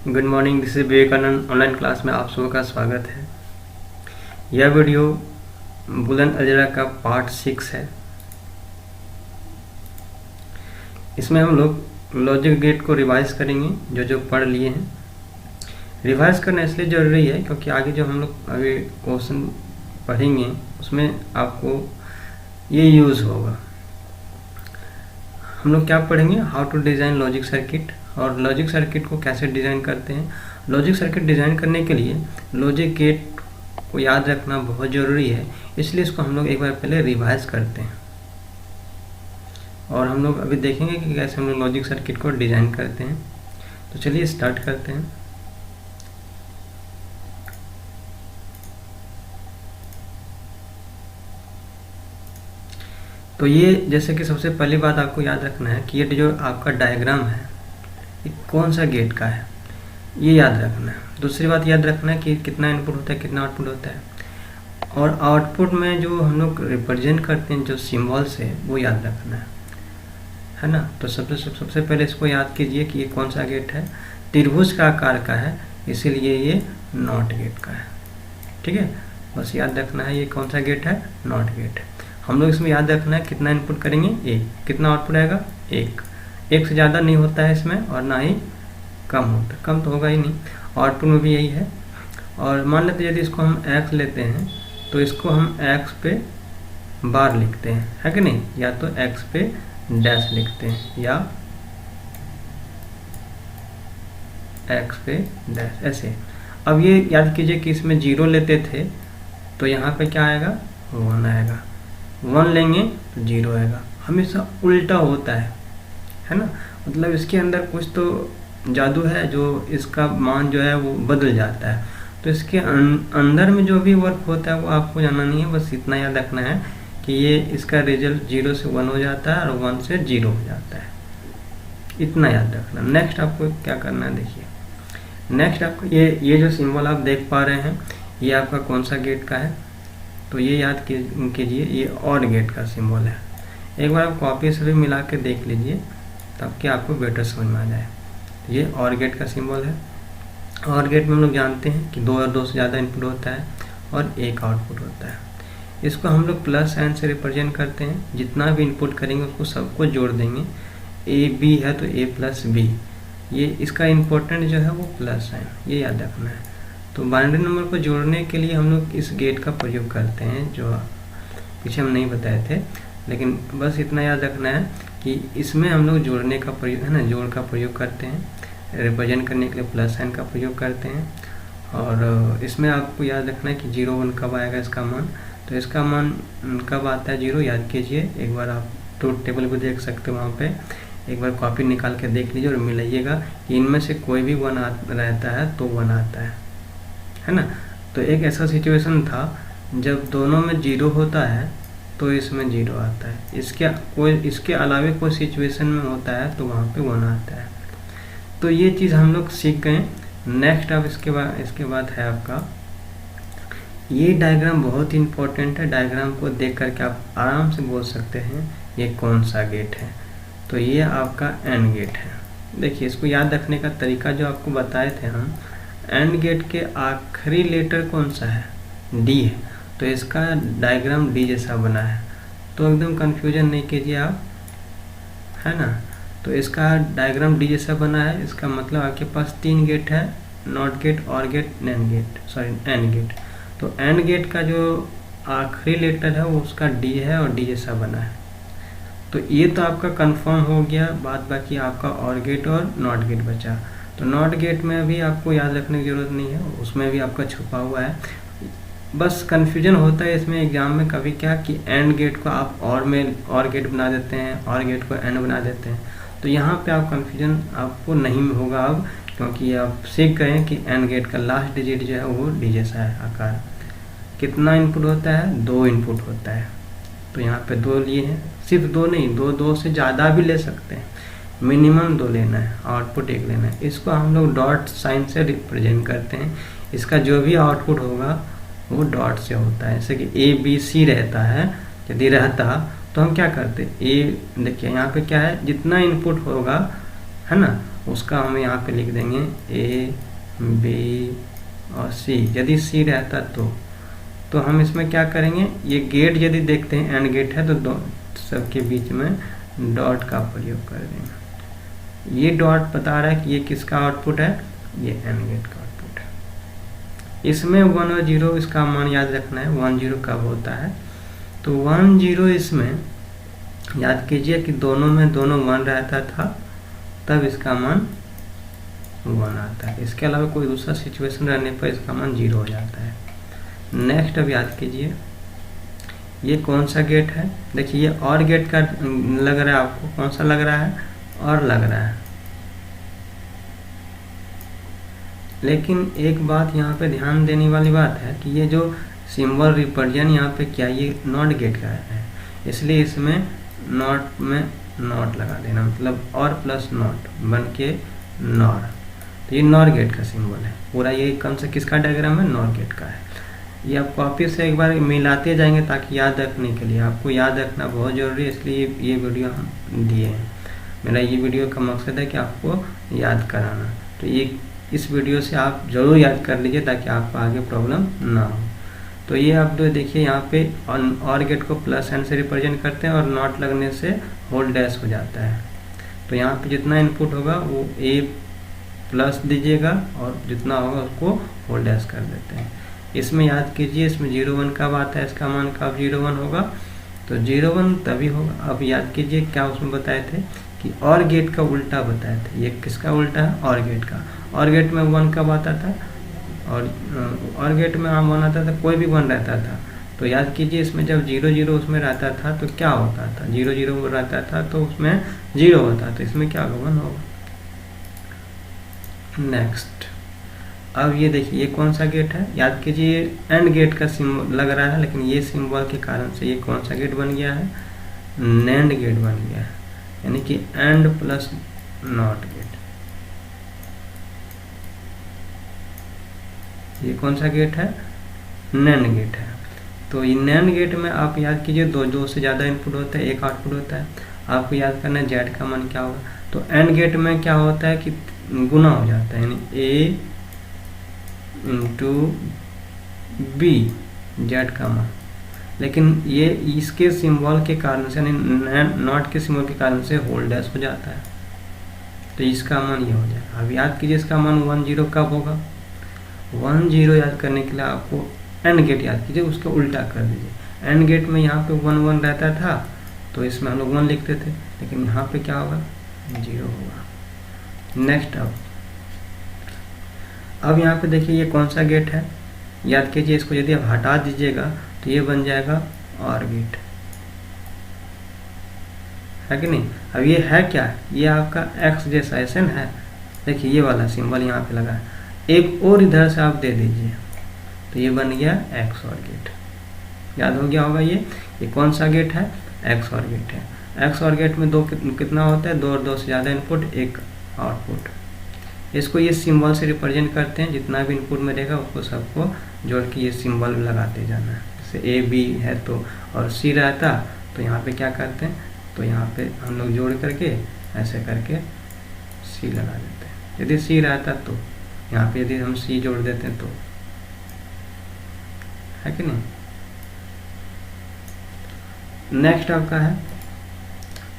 Good morning, this is Vivekanand. Online class में आप सबों का स्वागत है। यह वीडियो बुलंद अलजेब्रा का पार्ट 6 है। इसमें हम लोग लॉजिक गेट को रिवाइज करेंगे, जो पढ़ लिए हैं। रिवाइज करना इसलिए ज़रूरी है क्योंकि आगे जो हम लोग अभी क्वेश्चन पढ़ेंगे उसमें आपको ये यूज़ होगा। हम लोग क्या पढ़ेंगे? How to design logic circuit, और लॉजिक सर्किट को कैसे डिज़ाइन करते हैं। लॉजिक सर्किट डिज़ाइन करने के लिए लॉजिक गेट को याद रखना बहुत ज़रूरी है, इसलिए इसको हम लोग एक बार पहले रिवाइज करते हैं और हम लोग अभी देखेंगे कि कैसे हम लोग लॉजिक सर्किट को डिज़ाइन करते हैं। तो चलिए स्टार्ट करते हैं। तो ये जैसे कि सबसे पहली बात आपको याद रखना है कि ये जो आपका डायग्राम है ये कौन सा गेट का है, ये याद रखना है। दूसरी बात याद रखना है कि कितना इनपुट होता है, कितना आउटपुट होता है, और आउटपुट में जो हम लोग रिप्रेजेंट करते हैं जो सिम्बॉल्स है वो याद रखना है ना। तो सबसे पहले इसको याद कीजिए कि ये कौन सा गेट है। त्रिभुज का आकार का है, इसीलिए ये नॉट गेट का है। ठीक है, बस याद रखना है ये कौन सा गेट है, नॉट गेट है। हम लोग इसमें याद रखना है कितना इनपुट करेंगे, एक। कितना आउटपुट आएगा, एक। एक से ज़्यादा नहीं होता है इसमें, और ना ही कम होता है, कम तो होगा ही नहीं। आउटपुट में भी यही है। और मान लेते यदि इसको हम x लेते हैं तो इसको हम x पे बार लिखते हैं, है कि नहीं, या तो x पे डैश लिखते हैं या x पे डैश, ऐसे। अब ये याद कीजिए कि इसमें 0 लेते थे तो यहाँ पे क्या आएगा, 1 आएगा। 1 लेंगे तो 0 आएगा। हमेशा उल्टा होता है ना। मतलब इसके अंदर कुछ तो जादू है जो इसका मान जो है वो बदल जाता है। तो इसके अंदर में जो भी वर्क होता है वो आपको जानना नहीं है, बस इतना याद रखना है कि ये इसका रिजल्ट 0 से 1 हो जाता है और 1 से 0 हो जाता है, इतना याद रखना। नेक्स्ट आपको क्या करना है, देखिए नेक्स्ट आपको ये जो सिंबल आप देख पा रहे हैं ये आपका कौन सा गेट का है। तो ये याद कीजिए, ये और गेट का सिंबल है। एक बार आप कॉपी से भी मिला के देख लीजिए तब कि आपको बेटर समझ में आ जाए। ये और गेट का सिंबल है। और गेट में हम लोग जानते हैं कि 2 और 2 से ज़्यादा इनपुट होता है और एक आउटपुट होता है। इसको हम लोग प्लस साइन से रिप्रेजेंट करते हैं। जितना भी इनपुट करेंगे उसको सबको जोड़ देंगे। ए बी है तो ए प्लस बी, ये इसका इम्पोर्टेंट जो है वो प्लस साइन, ये याद रखना है। तो बाइनरी नंबर को जोड़ने के लिए हम लोग इस गेट का प्रयोग करते हैं, जो पीछे हम नहीं बताए थे, लेकिन बस इतना याद रखना है कि इसमें हम लोग जोड़ने का प्रयोग है ना, जोड़ का प्रयोग करते हैं। रिप्रेजेंट करने के लिए प्लस साइन का प्रयोग करते हैं। और इसमें आपको याद रखना है कि 0 1 कब आएगा इसका मान। तो इसका मान कब आता है 0, याद कीजिए। एक बार आप ट्रूथ टेबल भी देख सकते हो, वहाँ पे एक बार कॉपी निकाल के देख लीजिए और मिलाइएगा कि इनमें से कोई भी 1 रहता है तो 1 आता है ना। तो एक ऐसा सिचुएशन था जब दोनों में 0 होता है तो इसमें 0 आता है। इसके अलावा कोई सिचुएशन में होता है तो वहाँ पे 1 आता है। तो ये चीज़ हम लोग सीख गए। नेक्स्ट अब इसके बाद है आपका ये डायग्राम, बहुत इंपॉर्टेंट है। डायग्राम को देख करके आप आराम से बोल सकते हैं ये कौन सा गेट है। तो ये आपका एंड गेट है। देखिए इसको याद रखने का तरीका जो आपको बताए थे हम, एंड गेट के आखिरी लेटर कौन सा है, डी है, तो इसका डायग्राम डी जैसा बना है। तो एकदम कंफ्यूजन नहीं कीजिए आप, है ना। तो इसका डायग्राम डी जैसा बना है, इसका मतलब आपके पास 3 गेट है, नॉट गेट, और गेट, एंड गेट। तो एंड गेट का जो आखिरी लेटर है वो उसका डी है और डी जैसा बना है। तो ये तो आपका कंफर्म हो गया। बाद बाकी आपका और गेट और नॉट गेट बचा। तो नॉट गेट में भी आपको याद रखने की ज़रूरत नहीं है, उसमें भी आपका छुपा हुआ है। बस कंफ्यूजन होता है इसमें एग्जाम में कभी क्या कि एंड गेट को आप और गेट बना देते हैं, और गेट को एंड बना देते हैं। तो यहाँ पे आप कंफ्यूजन आपको नहीं होगा अब, क्योंकि आप सीख गए हैं कि एंड गेट का लास्ट डिजिट जो है वो डी जैसा है आकार। कितना इनपुट होता है, 2 इनपुट होता है। तो यहाँ पे 2 लिए हैं, सिर्फ 2 नहीं, 2 से ज़्यादा भी ले सकते हैं, मिनिमम 2 लेना है, आउटपुट 1 लेना है। इसको हम लोग डॉट साइन से रिप्रेजेंट करते हैं। इसका जो भी आउटपुट होगा वो डॉट से होता है। जैसे कि ए बी सी रहता है, यदि रहता तो हम क्या करते, ए देखिए यहाँ पे क्या है, जितना इनपुट होगा है ना उसका हम यहाँ पे लिख देंगे A, B और C। यदि C रहता तो हम इसमें क्या करेंगे, ये गेट यदि देखते हैं एंड गेट है तो सबके बीच में डॉट का प्रयोग कर देंगे। ये डॉट बता रहा है कि ये किसका आउटपुट है, ये एंड गेट का आउटपुट है। इसमें 1 और 0 इसका मान याद रखना है। 1 0 कब होता है, तो 1 0 इसमें याद कीजिए कि दोनों 1 रहता था, तब इसका मान 1 आता है। इसके अलावा कोई दूसरा सिचुएशन रहने पर इसका मान 0 हो जाता है। नेक्स्ट अब याद कीजिए ये कौन सा गेट है, देखिए ये और गेट का लग रहा है आपको, कौन सा लग रहा है, और लग रहा है। लेकिन एक बात यहाँ पे ध्यान देने वाली बात है कि ये जो सिंबल रिप्रेजेंट यहाँ पे क्या, ये नॉट गेट का है, इसलिए इसमें नॉट में नॉट लगा देना, मतलब और प्लस नॉट बन के नॉर। तो ये नॉर गेट का सिंबल है पूरा। ये कौन सा किसका डायग्राम है, नॉर गेट का है। ये आप कॉपी से एक बार मिलाते जाएंगे ताकि याद रखने के लिए, आपको याद रखना बहुत ज़रूरी है, इसलिए ये वीडियो हम दिए हैं। मेरा ये वीडियो का मकसद है कि आपको याद कराना। तो ये इस वीडियो से आप ज़रूर याद कर लीजिए ताकि आपको आगे प्रॉब्लम ना हो। तो ये आप दो देखिए यहाँ पे और गेट को प्लस एन से रिप्रेजेंट करते हैं और नॉट लगने से होल डैश हो जाता है। तो यहाँ पे जितना इनपुट होगा वो ए प्लस दीजिएगा और जितना होगा उसको होल डैश कर देते हैं। इसमें याद कीजिए इसमें 0 1 कब आता है, इसका मान कब 0 1 होगा, तो 0 1 तभी होगा। अब याद कीजिए क्या उसमें बताए थे कि और गेट का उल्टा बताए थे। ये किसका उल्टा है, और गेट का। और गेट में 1 कब आता था, और गेट में आम 1 आता था, कोई भी 1 रहता था। तो याद कीजिए इसमें जब 0 0 उसमें रहता था तो क्या होता था, 0 0 रहता था तो उसमें 0 होता, तो इसमें क्या होगा, 1 होगा। नेक्स्ट अब ये देखिए ये कौन सा गेट है, याद कीजिए एंड गेट का सिंबल लग रहा है, लेकिन ये सिंबल के कारण से ये कौन सा गेट बन गया है, नैंड गेट बन गया है, यानी कि एंड प्लस नॉट गेट। ये कौन सा गेट है, नैंड गेट है। तो ये नैंड गेट में आप याद कीजिए दो से ज़्यादा इनपुट होता है, एक आउटपुट होता है। आपको याद करना है जेड का मान क्या होगा। तो एंड गेट में क्या होता है कि गुना हो जाता है, यानी ए इंटू बी जेड का मान। लेकिन ये इसके सिंबल के कारण से यानी नॉट के सिंबल के कारण से होल डैश हो जाता है, तो इसका मान ये हो जाएगा। अब याद कीजिए इसका मान 1 0 कब होगा, 1 0 याद करने के लिए आपको एंड गेट याद कीजिए, उसका उल्टा कर दीजिए। एंड गेट में यहाँ पे 1 1 रहता था तो इसमें हम लोग 1 लिखते थे, लेकिन यहाँ पे क्या होगा, 0 होगा। नेक्स्ट अब यहाँ पे देखिए ये कौन सा गेट है, याद कीजिए इसको यदि आप हटा दीजिएगा तो ये बन जाएगा और गेट, है कि नहीं। अब ये है क्या, ये आपका एक्स जैसा ऐसे है, देखिए ये वाला सिंबल यहाँ पे लगा है, एक और इधर से आप दे दीजिए तो ये बन गया एक्स और गेट। याद हो गया होगा ये कौन सा गेट है, एक्स और गेट है। एक्स और गेट में दो कितना होता है, 2 और 2 से ज़्यादा इनपुट, एक आउटपुट। इसको ये सिंबल से रिप्रेजेंट करते हैं, जितना भी इनपुट में रहेगा उसको सबको जोड़ के ये सिंबल लगाते जाना है। जैसे ए बी है तो और सी रहता तो यहाँ पे क्या करते हैं, तो यहाँ पे हम लोग जोड़ करके ऐसे करके सी लगा देते हैं। यदि सी रहता तो यहाँ पे यदि हम सी जोड़ देते हैं तो, है कि नहीं। नेक्स्ट आपका है,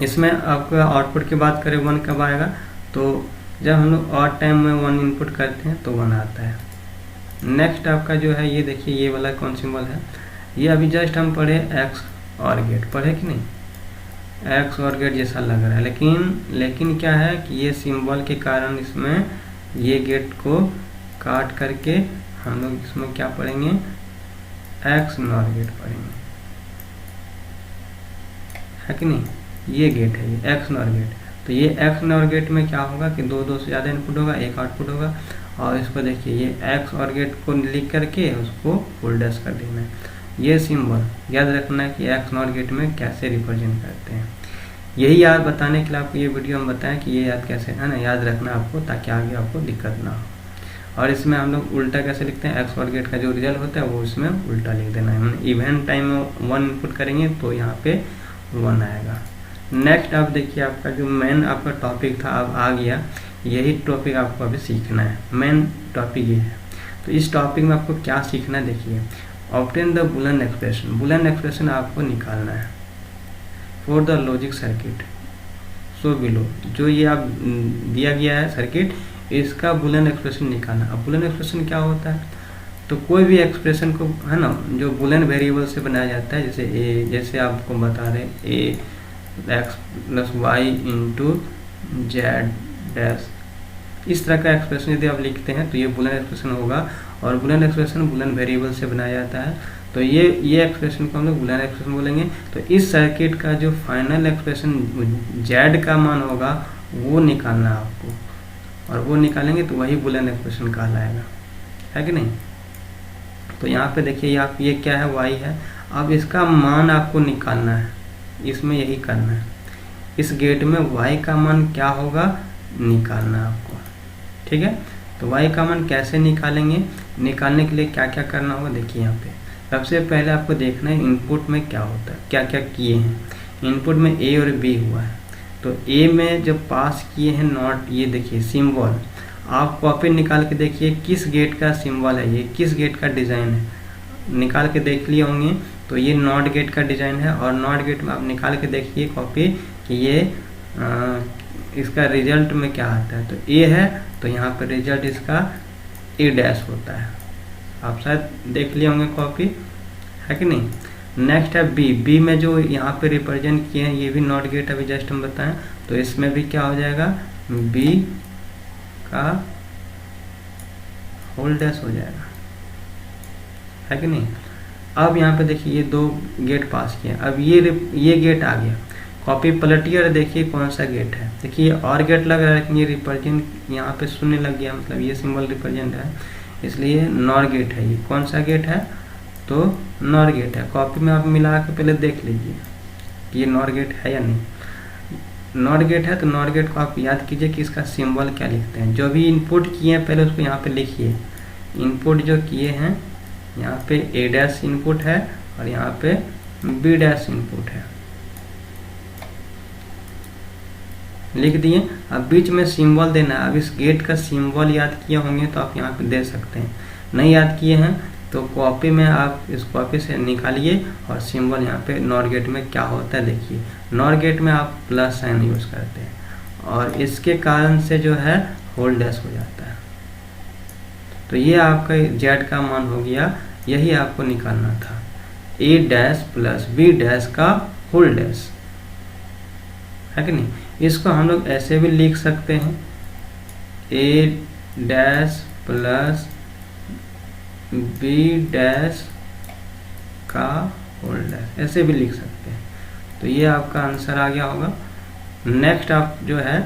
इसमें आपका आउटपुट की बात करें 1 कब आएगा, तो जब हम लोग और टाइम में 1 इनपुट करते हैं तो 1 आता है। नेक्स्ट आपका जो है ये देखिए ये वाला कौन सिंबल है, ये अभी जस्ट हम पढ़े एक्स और गेट, पढ़े कि नहीं, एक्स और गेट जैसा लग रहा है, लेकिन क्या है कि ये सिंबल के कारण इसमें ये गेट को काट करके हम लोग इसमें क्या पढ़ेंगे, एक्स नॉर गेट पढ़ेंगे, है कि नहीं। ये गेट है, ये एक्स नॉर गेट। तो ये एक्स नॉर गेट में क्या होगा कि 2 2 से ज़्यादा इनपुट होगा, एक आउटपुट होगा। और इसको देखिए ये एक्स और गेट को लिख करके उसको फुल डैश कर देना है। ये सिंबल याद रखना है कि एक्स नॉर गेट में कैसे रिप्रेजेंट करते हैं। यही याद बताने के लिए आपको ये वीडियो हम बताएं कि ये याद कैसे है ना, याद रखना आपको, ताकि आगे आपको दिक्कत ना हो। और इसमें हम लोग उल्टा कैसे लिखते हैं, एक्स और गेट का जो रिजल्ट होता है वो इसमें उल्टा लिख देना है। हम इवेंट टाइम में 1 इनपुट करेंगे तो यहाँ पे 1 आएगा। नेक्स्ट आप देखिए आपका जो मेन आपका टॉपिक था अब आ गया यही टॉपिक आपको अभी सीखना है, मेन टॉपिक ये है। तो इस टॉपिक में आपको क्या सीखना है, देखिए obtain the Boolean expression. Boolean expression आपको निकालना है for the logic circuit so below. जो ये आप दिया गया है सर्किट, इसका बुलियन एक्सप्रेशन निकालना। अब बुलियन एक्सप्रेशन क्या होता है, तो कोई भी एक्सप्रेशन को है ना जो बुलियन वेरिएबल से बनाया जाता है, जैसे ए, जैसे आपको बता रहे ए x plus y into z dash, इस तरह का एक्सप्रेशन यदि आप लिखते हैं तो ये बुलियन एक्सप्रेशन होगा। और बुलियन एक्सप्रेशन बुलियन वेरिएबल से बनाया जाता है, तो ये एक्सप्रेशन को हम लोग बुलियन एक्सप्रेशन बोलेंगे। तो इस सर्किट का जो फाइनल एक्सप्रेशन जेड का मान होगा वो निकालना है आपको, और वो निकालेंगे तो वही बुलियन एक्सप्रेशन कहलाएगा, है कि नहीं। तो यहाँ पे देखिए आप ये क्या है, वाई है। अब इसका मान आपको निकालना है, इसमें यही करना है। इस गेट में वाई का मान क्या होगा निकालना है आपको, ठीक है। तो वाई का मान कैसे निकालेंगे, निकालने के लिए क्या क्या करना होगा, देखिए यहाँ पे सबसे पहले आपको देखना है इनपुट में क्या होता है, क्या क्या किए हैं। इनपुट में ए और बी हुआ है, तो ए में जब पास किए हैं नॉट, ये देखिए सिंबल, आप कॉपी निकाल के देखिए किस गेट का सिंबल है, ये किस गेट का डिज़ाइन है, निकाल के देख लिए होंगे। तो ये नॉट गेट का डिज़ाइन है, और नॉट गेट में आप निकाल के देखिए कॉपी कि ये इसका रिजल्ट में क्या आता है। तो ए है तो यहाँ पर रिजल्ट इसका ए डैश होता है, आप शायद देख लिए होंगे कॉपी, है कि नहीं। नेक्स्ट है बी। बी में जो यहाँ पे रिप्रेजेंट किए हैं ये भी नॉट गेट अभी जस्ट हम बताएं, तो इसमें भी क्या हो जाएगा, बी का होल डैश हो जाएगा, है कि नहीं। अब यहाँ पे देखिए ये दो गेट पास किए, अब ये गेट आ गया, कॉपी पलटिए और देखिए कौन सा गेट है। देखिए और गेट लग रहा है लेकिन ये रिप्रेजेंट यहाँ पे शून्य लग गया, मतलब ये सिंबल रिप्रेजेंट है, इसलिए नॉर गेट है। ये कौन सा गेट है, तो नॉर गेट है। कॉपी में आप मिला के पहले देख लीजिए कि ये नॉर गेट है या नहीं। नॉर गेट है तो नॉर गेट को आप याद कीजिए कि इसका सिंबल क्या लिखते हैं। जो भी इनपुट किए हैं पहले उसको यहाँ पे लिखिए। इनपुट जो किए हैं यहाँ पे ए डैश इनपुट है और यहाँ पे बी डैश इनपुट है, लिख दिए। अब बीच में सिंबल देना है। अब इस गेट का सिंबल याद किए होंगे तो आप यहाँ पे दे सकते हैं, नहीं याद किए हैं तो कॉपी में आप इस कॉपी से निकालिए और सिंबल यहाँ पे नॉर गेट में क्या होता है देखिए। नॉर गेट में आप प्लस साइन यूज करते हैं और इसके कारण से जो है होल डैश हो जाता है। तो ये आपका जेड का मान हो गया, यही आपको निकालना था, ए डैश प्लस बी डैश का होल डैश, है कि नहीं। इसको हम लोग ऐसे भी लिख सकते हैं, ए डैश प्लस बी डैश का होल डैश, ऐसे भी लिख सकते हैं। तो ये आपका आंसर आ गया होगा। नेक्स्ट आप जो है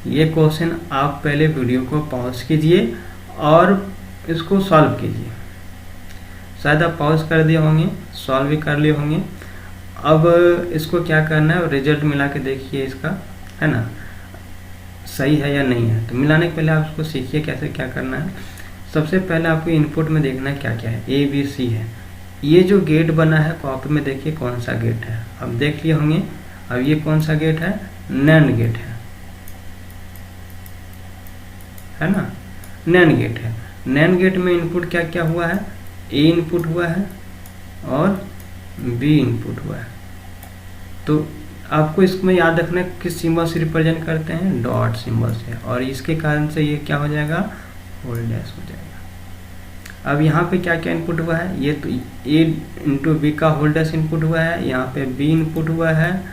ये क्वेश्चन आप पहले वीडियो को पॉज कीजिए और इसको सॉल्व कीजिए। शायद आप पॉज कर दिए होंगे, सॉल्व भी कर लिए होंगे। अब इसको क्या करना है, रिजल्ट मिला के देखिए इसका, है ना, सही है या नहीं है। तो मिलाने के पहले आप इसको सीखिए कैसे क्या करना है। सबसे पहले आपको इनपुट में देखना है क्या क्या है, ए बी सी है। ये जो गेट बना है कॉपी में देखिए कौन सा गेट है, अब देख लिए होंगे। अब ये कौन सा गेट है, नैंड गेट है ना, नैंड गेट है। नैंड गेट में इनपुट क्या क्या हुआ है, ए इनपुट हुआ है और बी इनपुट हुआ है। तो आपको इसमें याद रखना है किस सिंबल से रिप्रेजेंट करते हैं, डॉट सिंबल से, और इसके कारण से ये क्या हो जाएगा, होल डैश हो जाएगा। अब यहाँ पे क्या क्या इनपुट हुआ है, ये तो ए इंटू बी का होल डैश इनपुट हुआ है, यहाँ पे बी इनपुट हुआ है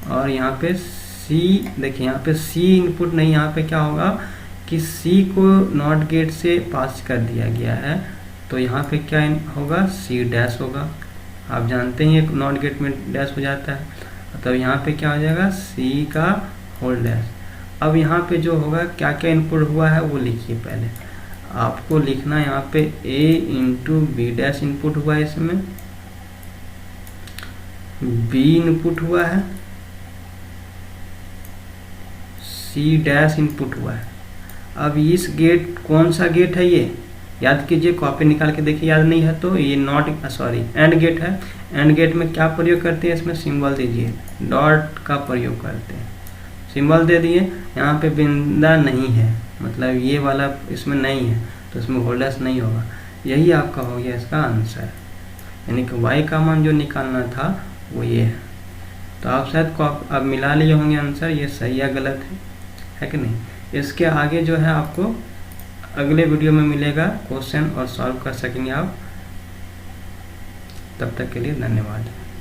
और यहाँ पे सी, देखिए यहाँ पे सी इनपुट नहीं, यहाँ पे क्या होगा कि सी को नॉट गेट से पास कर दिया गया है, तो यहाँ पे क्या होगा, सी डैश होगा। आप जानते हैं नॉट गेट में डैश हो जाता है, तो यहाँ पे क्या हो जाएगा, सी का होल डैश। अब यहाँ पे जो होगा क्या क्या इनपुट हुआ है वो लिखिए। पहले आपको लिखना है यहाँ पे ए इंटू बी डैश इनपुट हुआ है, इसमें बी इनपुट हुआ है, सी डैश इनपुट हुआ है। अब इस गेट कौन सा गेट है, ये याद कीजिए, कॉपी निकाल के देखिए, याद नहीं है तो ये एंड गेट है। एंड गेट में क्या प्रयोग करते हैं, इसमें सिंबल दीजिए, डॉट का प्रयोग करते हैं। सिंबल दे दिए, यहाँ पे बिंदा नहीं है, मतलब ये वाला इसमें नहीं है, तो इसमें होल्डर्स नहीं होगा। यही आपका हो गया इसका आंसर, यानी कि y का मान जो निकालना था वो ये है। तो आप शायद को अब मिला लिए होंगे आंसर, ये सही या गलत है कि नहीं। इसके आगे जो है आपको अगले वीडियो में मिलेगा, क्वेश्चन और सॉल्व कर सकेंगे आप। तब तक के लिए धन्यवाद।